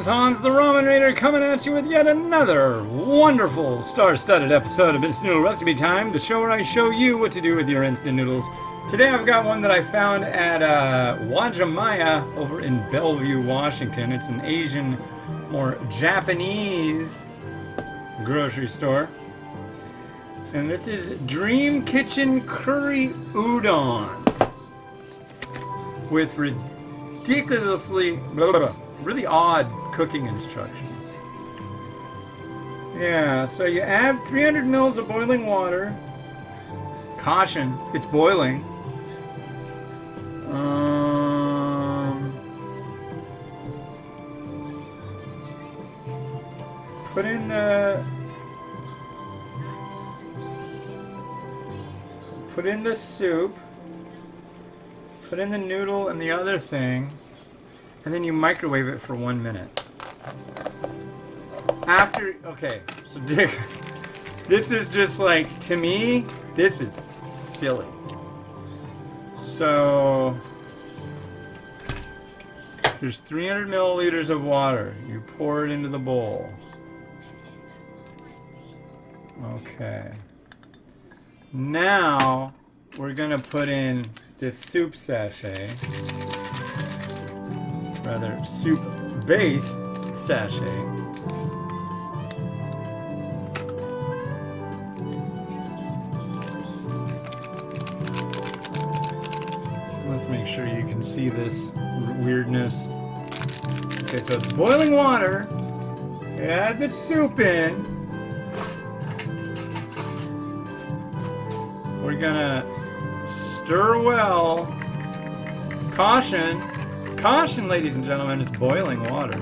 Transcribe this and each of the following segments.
is Hans the Ramen Raider coming at you with yet another wonderful star-studded episode of Instant Noodle Recipe Time, the show where I show you what to do with your instant noodles. Today I've got one that I found at Wajimaya over in Bellevue, Washington. It's an Asian, more Japanese grocery store. And this is Dream Kitchen Curry Udon with ridiculously really odd cooking instructions. Yeah, so you add 300 mils of boiling water. Caution, it's boiling. Put in the soup. Put in the noodle and the other thing, and then you microwave it for 1 minute. Okay, so Dick, this is just like, to me, this is silly. So, there's 300 milliliters of water. You pour it into the bowl. Okay. Now, we're gonna put in this soup sachet, rather soup base sachet. Let's make sure you can see this weirdness. Okay, so it's boiling water. You add the soup in. We're gonna stir well. Caution, caution, ladies and gentlemen, it's boiling water.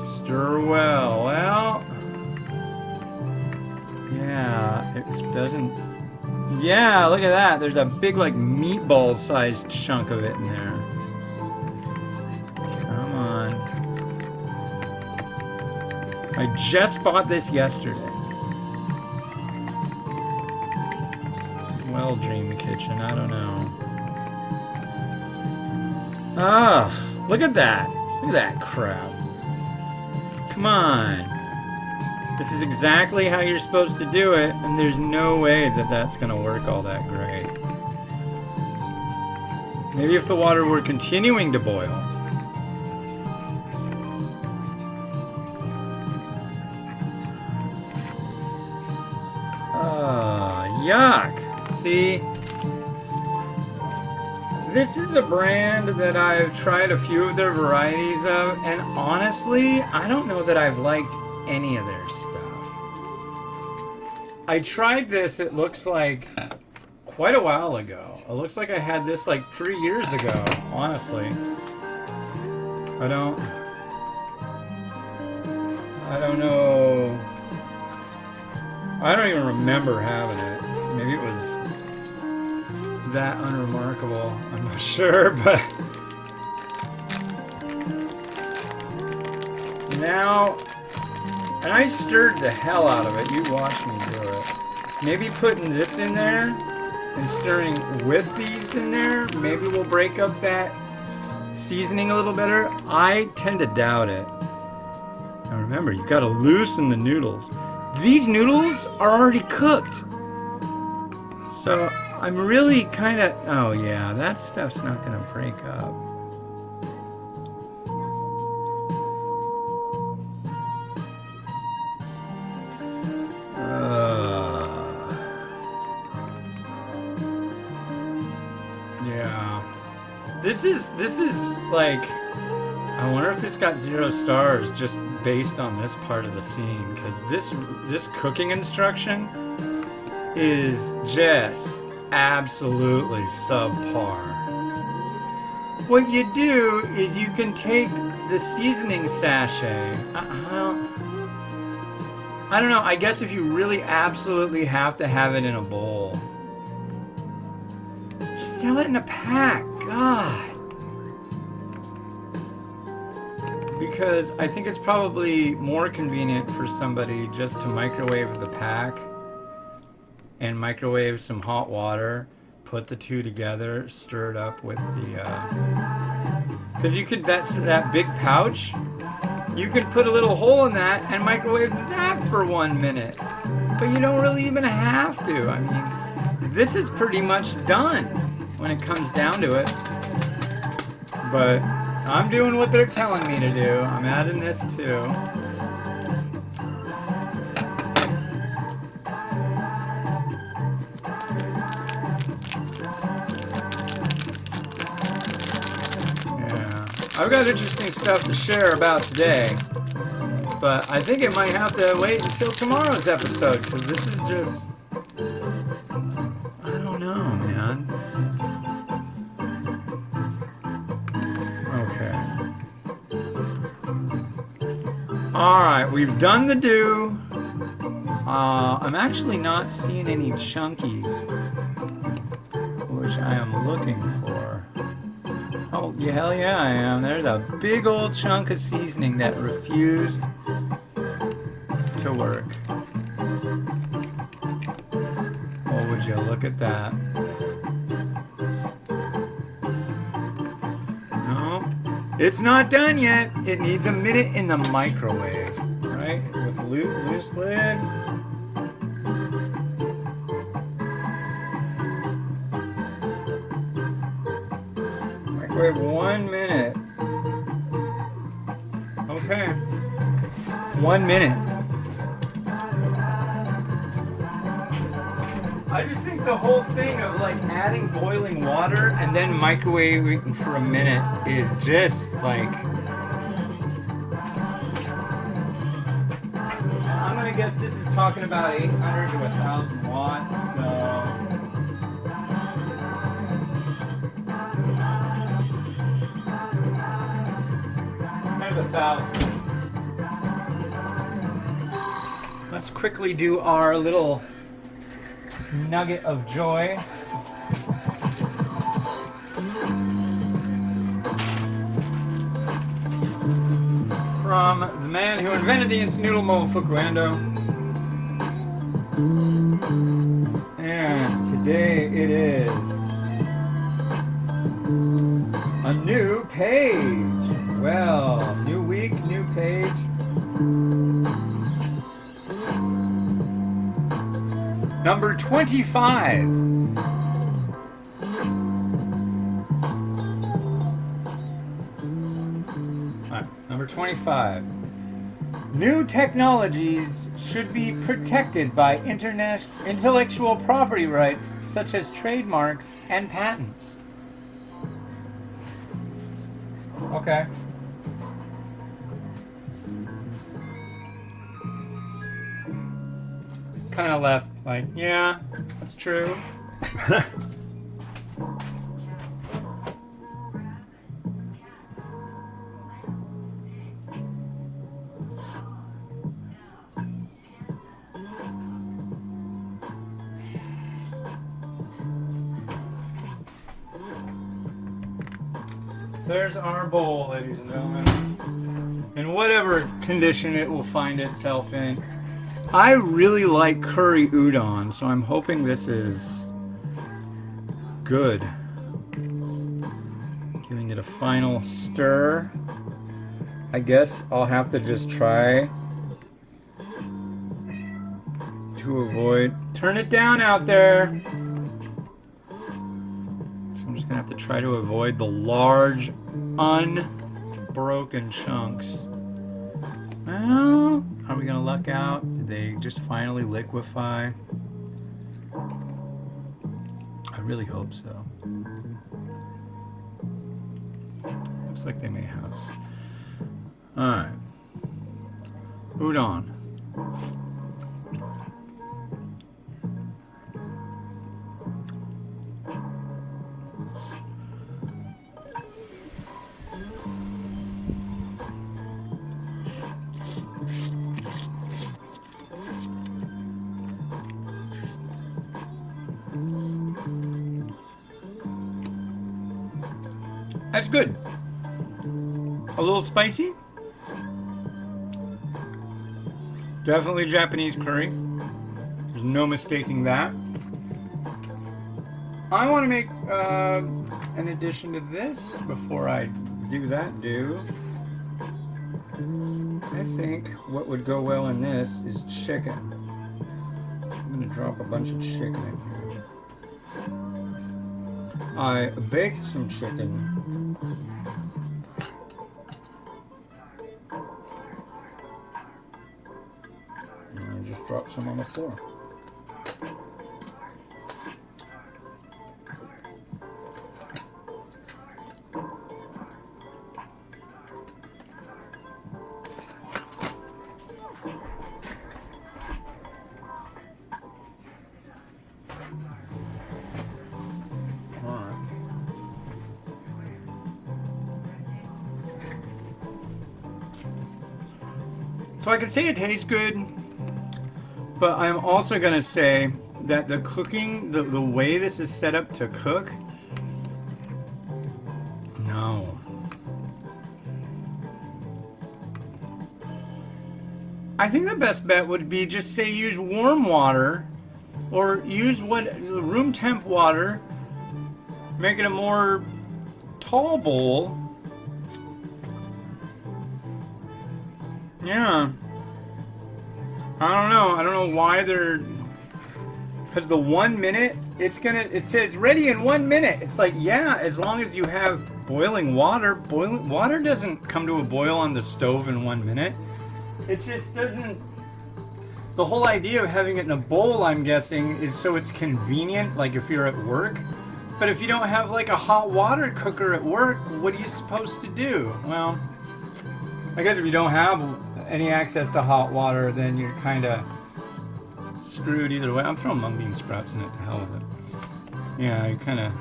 Stir well. Well, yeah, it doesn't. Yeah, look at that. There's a big, like, meatball-sized chunk of it in there. Come on. I just bought this yesterday. Well, Dream Kitchen, I don't know. Ah, look at that. Look at that crap. Come on. This is exactly how you're supposed to do it, and there's no way that that's going to work all that great. Maybe if the water were continuing to boil. Yuck! See? This is a brand that I've tried a few of their varieties of, and honestly, I don't know that I've liked any of their stuff. I tried this, it looks like, quite a while ago. It looks like I had this like 3 years ago, honestly. I don't know. I don't even remember having it. Maybe it was that unremarkable. I'm not sure, but now, and I stirred the hell out of it. You watched me do it. Maybe putting this in there and stirring with these in there, maybe we'll break up that seasoning a little better. I tend to doubt it. Now remember, you gotta loosen the noodles. These noodles are already cooked. So I'm really kind of, oh yeah, that stuff's not going to break up. Yeah. This is like, I wonder if this got 0 stars just based on this part of the scene, because this cooking instruction is just absolutely subpar. What you do is you can take the seasoning sachet. I don't know, I guess if you really absolutely have to have it in a bowl, just sell it in a pack. God. Because I think it's probably more convenient for somebody just to microwave the pack and microwave some hot water put the two together, stir it up with the, because you could, that big pouch, you could put a little hole in that and microwave that for 1 minute. But you don't really even have to. I mean, this is pretty much done when it comes down to it. But I'm doing what they're telling me to do. I'm adding this too. Yeah. I've got interesting stuff to share about today. But I think it might have to wait until tomorrow's episode, because this is just, I don't know, man. Okay. Alright, we've done the do. I'm actually not seeing any chunkies, which I am looking for. Oh, yeah, hell yeah I am. There's a big old chunk of seasoning that refused to work. Oh, would you look at that? No, it's not done yet. It needs a minute in the microwave, right? With loose lid. Microwave 1 minute. Okay. 1 minute. I just think the whole thing of like adding boiling water and then microwaving for a minute is just like, I'm gonna guess this is talking about 800 to 1,000 watts, so there's 1,000. Let's quickly do our little nugget of joy. From the man who invented the instant noodle, Momofuku Ando. And today it is a new page. Well, new week, new page. Number 25. Number 25. New technologies should be protected by intellectual property rights such as trademarks and patents. Okay. Kind of left like, yeah, that's true. There's our bowl, ladies and gentlemen. In whatever condition it will find itself in. I really like curry udon, so I'm hoping this is good. Giving it a final stir. I guess I'll have to just try to avoid... Turn it down out there! So I'm just gonna have to try to avoid the large, unbroken chunks. Well, are we gonna luck out? Did they just finally liquefy? I really hope so. Looks like they may have. Alright. Udon. That's good. A little spicy. Definitely Japanese curry. There's no mistaking that. I want to make an addition to this before I do that. I think what would go well in this is chicken. I'm going to drop a bunch of chicken in here. I baked some chicken. And I just dropped some on the floor. So I could say it tastes good, but I'm also going to say that the cooking, the way this is set up to cook, no. I think the best bet would be just say use warm water or use room temp water, make it a more tall bowl. Yeah. I don't know why they're, because the 1 minute, it says ready in 1 minute. It's like, yeah, as long as you have boiling water. Boiling water doesn't come to a boil on the stove in 1 minute. It just doesn't. The whole idea of having it in a bowl, I'm guessing, is so it's convenient, like if you're at work. But if you don't have like a hot water cooker at work, what are you supposed to do? Well, I guess if you don't have any access to hot water, then you're kind of screwed either way. I'm throwing mung bean sprouts in it, to hell with it. Yeah, you're kind of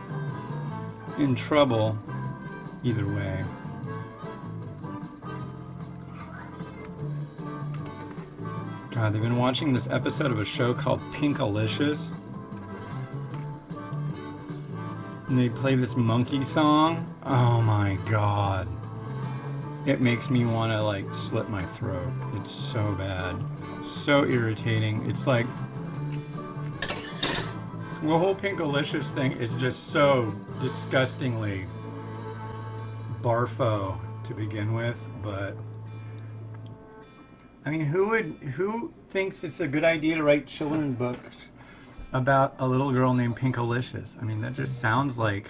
in trouble either way. God, they've been watching this episode of a show called Pinkalicious. And they play this monkey song. Oh my God. It makes me want to like slit my throat. It's so bad. So irritating. It's like the whole Pinkalicious thing is just so disgustingly barfo to begin with, but I mean, who thinks it's a good idea to write children's books about a little girl named Pinkalicious? I mean, that just sounds like,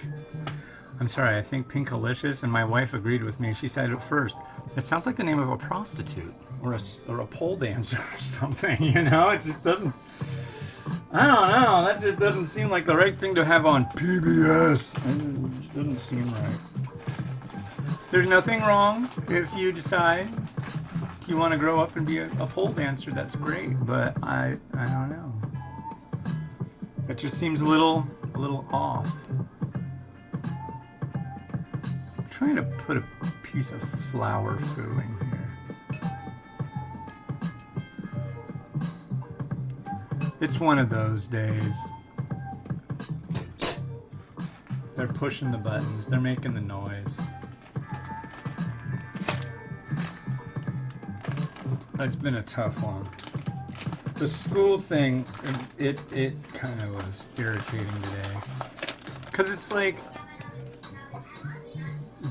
I'm sorry, I think Pinkalicious, and my wife agreed with me. She said at first, it sounds like the name of a prostitute or a pole dancer or something, you know? It just doesn't, I don't know, that just doesn't seem like the right thing to have on PBS. It just doesn't seem right. There's nothing wrong if you decide you want to grow up and be a pole dancer, that's great, but I don't know. It just seems a little off. I'm trying to put a piece of flour foo in here. It's one of those days. They're pushing the buttons, they're making the noise. It's been a tough one. The school thing, it kind of was irritating today. Because it's like,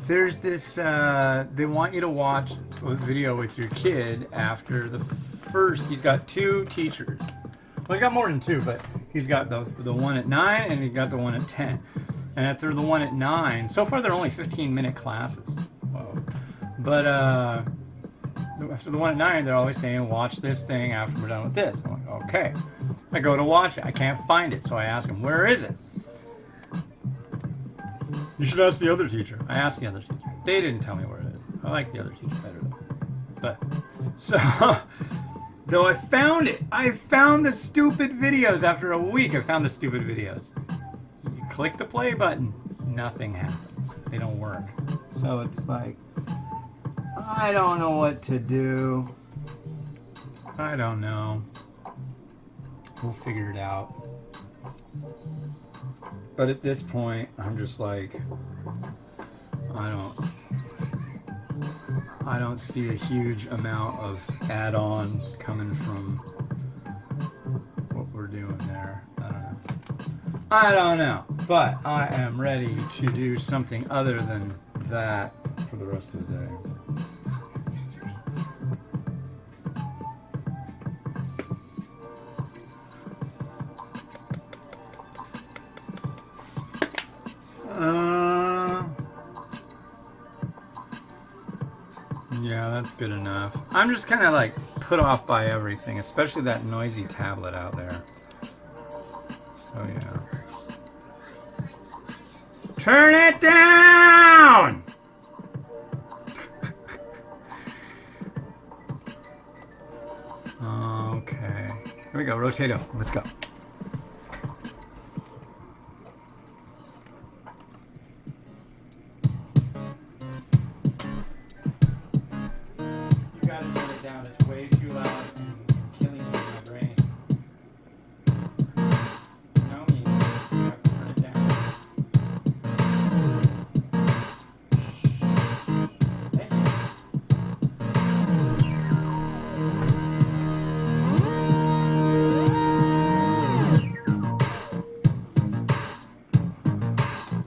there's this, they want you to watch a video with your kid after the first, he's got two teachers. Well, he's got more than two, but he's got the one at 9 and he's got the one at 10. And after the one at 9, so far they're only 15-minute classes. Whoa. But, after the one at 9, they're always saying, watch this thing after we're done with this. I'm like, okay. I go to watch it. I can't find it. So I ask him, where is it? You should ask the other teacher. I asked the other teacher. They didn't tell me where it is. I like the other teacher better though. But, so, though I found it. I found the stupid videos after a week. I found the stupid videos. You click the play button. Nothing happens. They don't work. So it's like, I don't know what to do. I don't know. We'll figure it out. But at this point, I'm just like, I don't see a huge amount of add-on coming from what we're doing there. I don't know. But I am ready to do something other than that for the rest of the day. Yeah, that's good enough. I'm just kind of like put off by everything, especially that noisy tablet out there. So yeah. Turn it down! Okay. Here we go, Rotato. Let's go. You gotta turn it down. It's way too loud and killing my brain. No, you have to turn it down. Thank you.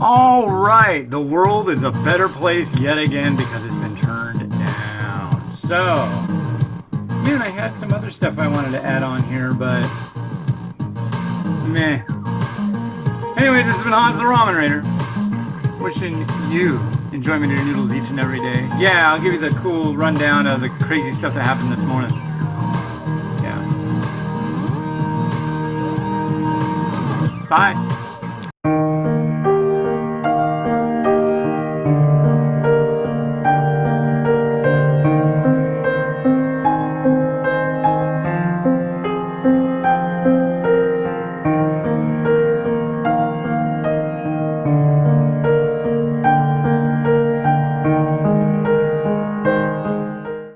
All right, the world is a better place yet again because it's been turned down. So, man, I had some other stuff I wanted to add on here, but meh. Anyways, this has been Hans the Ramen Raider. Wishing you enjoyment of your noodles each and every day. Yeah, I'll give you the cool rundown of the crazy stuff that happened this morning. Yeah. Bye.